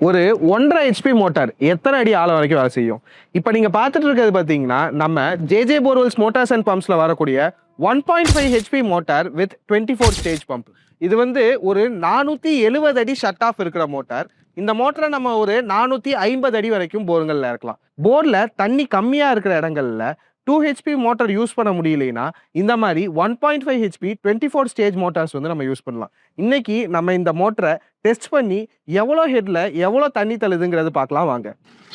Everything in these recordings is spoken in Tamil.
ஒரு 1.5 HP மோட்டார் எத்தனை அடி ஆழம் வரைக்கும் வேலை செய்யும்? இப்போ நீங்க பார்த்துட்டு இருக்கிறது பார்த்தீங்கன்னா, நம்ம ஜேஜே போர்வெல்ஸ் மோட்டார்ஸ் அண்ட் பம்ப்ஸ்ல வரக்கூடிய 1.5 HP motor with 24 stage pump. இது வந்து ஒரு 470 அடி ஷட் ஆஃப் இருக்கிற மோட்டார். இந்த மோட்டரை நம்ம ஒரு 450 அடி வரைக்கும் போருங்கள்ல இறக்கலாம். போர்ல தண்ணி கம்மியா இருக்கிற இடங்கள்ல 2 HP மோட்டார் யூஸ் பண்ண முடியலைன்னா இந்த மாதிரி 1.5 HP 24 ஸ்டேஜ் மோட்டார்ஸ் வந்து நம்ம யூஸ் பண்ணலாம். இன்னைக்கு நம்ம இந்த மோட்டரை டெஸ்ட் பண்ணி எவ்வளோ ஹெட்ல எவ்வளோ தண்ணி தள்ளுதுங்கிறது பார்க்கலாம் வாங்க.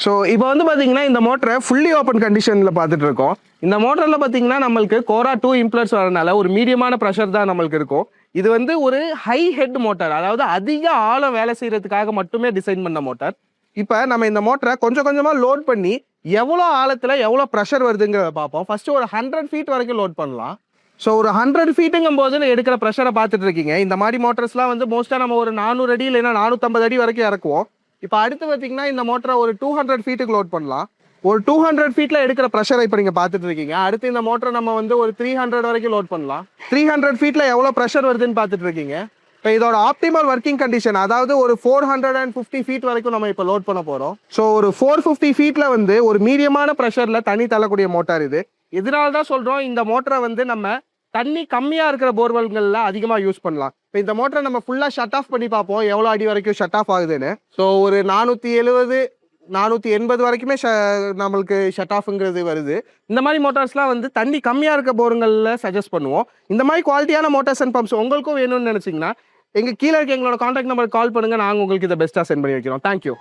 ஸோ இப்போ வந்து பார்த்தீங்கன்னா இந்த மோட்டரை ஃபுல்லி ஓப்பன் கண்டிஷனில் பார்த்துட்டு இருக்கோம். இந்த மோட்டரில் பார்த்தீங்கன்னா நம்மளுக்கு கோரா 2 இம்ப்ளர்ஸ் வரனால ஒரு மீடியமான ப்ரெஷர் தான் நம்மளுக்கு இருக்கும். இது வந்து ஒரு ஹை ஹெட் மோட்டார், அதாவது அதிக ஆழம் வேலை செய்யறதுக்காக மட்டுமே டிசைன் பண்ண மோட்டார். இப்போ நம்ம இந்த மோட்டரை கொஞ்சம் கொஞ்சமாக லோட் பண்ணி எவ்வளோ ஆழத்தில் எவ்வளோ ப்ரெஷர் வருதுங்கிறத பார்ப்போம். ஃபர்ஸ்ட் ஒரு 100 ஃபீட் வரைக்கும் லோட் பண்ணலாம். ஸோ ஒரு 100 ஃபீட்டுங்கும் போது எடுக்கிற ப்ரெஷரை பார்த்துட்டு இருக்கீங்க. இந்த மாதிரி மோட்டர்ஸ்லாம் வந்து மோஸ்ட்டாக நம்ம ஒரு 400 அடி இல்லைன்னா 450 அடி வரைக்கும் இறக்குவோம். இப்போ அடுத்து பார்த்தீங்கன்னா இந்த மோட்டரை ஒரு 200 ஃபீட்டுக்கு லோட் பண்ணலாம். ஒரு 200 ஃபீட்டில் எடுக்கிற ப்ரெஷரை இப்போ நீங்கள் பார்த்துட்டு இருக்கீங்க. அடுத்து இந்த மோட்டரை நம்ம வந்து ஒரு 300 வரைக்கும் லோட் பண்ணலாம். 300 ஃபீட்டில் எவ்வளோ ப்ரெஷர் வருதுன்னு பார்த்துட்டு இருக்கீங்க. இப்போ இதோட ஆப்டிமல் ஒர்க்கிங் கண்டிஷன், அதாவது ஒரு 450 ஃபீட் வரைக்கும் நம்ம இப்போ லோட் பண்ண போகிறோம். ஸோ ஒரு 450 ஃபீட்டில் வந்து ஒரு மீடியமான ப்ரெஷரில் தண்ணி தள்ளக்கூடிய மோட்டார் இது. இதனால தான் சொல்கிறோம் இந்த மோட்டரை வந்து நம்ம தண்ணி கம்மியாக இருக்கிற போர்வெல்களில் அதிகமாக யூஸ் பண்ணலாம். இப்போ இந்த மோட்டரை நம்ம ஃபுல்லாக ஷட் ஆஃப் பண்ணி பார்ப்போம் எவ்வளோ அடி வரைக்கும் ஷட் ஆஃப் ஆகுதுன்னு. ஸோ ஒரு 470 480 வரைக்குமே நம்மளுக்கு ஷட் ஆஃப்ங்கிறது வருது. இந்த மாதிரி மோட்டார்ஸ்லாம் வந்து தண்ணி கம்மியாக இருக்க போருங்களில் சஜஸ்ட் பண்ணுவோம். இந்த மாதிரி குவாலிட்டியான மோட்டார்ஸ் அண்ட் பம்ப்ஸ் உங்களுக்கும் வேணும்னு நினச்சிங்கன்னா எங்கள் கீழே இருக்க எங்களோட கான்டாக்ட் நம்பருக்கு கால் பண்ணுங்கள். நாங்கள் உங்களுக்கு இதை பெஸ்ட்டாக சென்ட் பண்ணி வைக்கிறோம். தேங்க்யூ.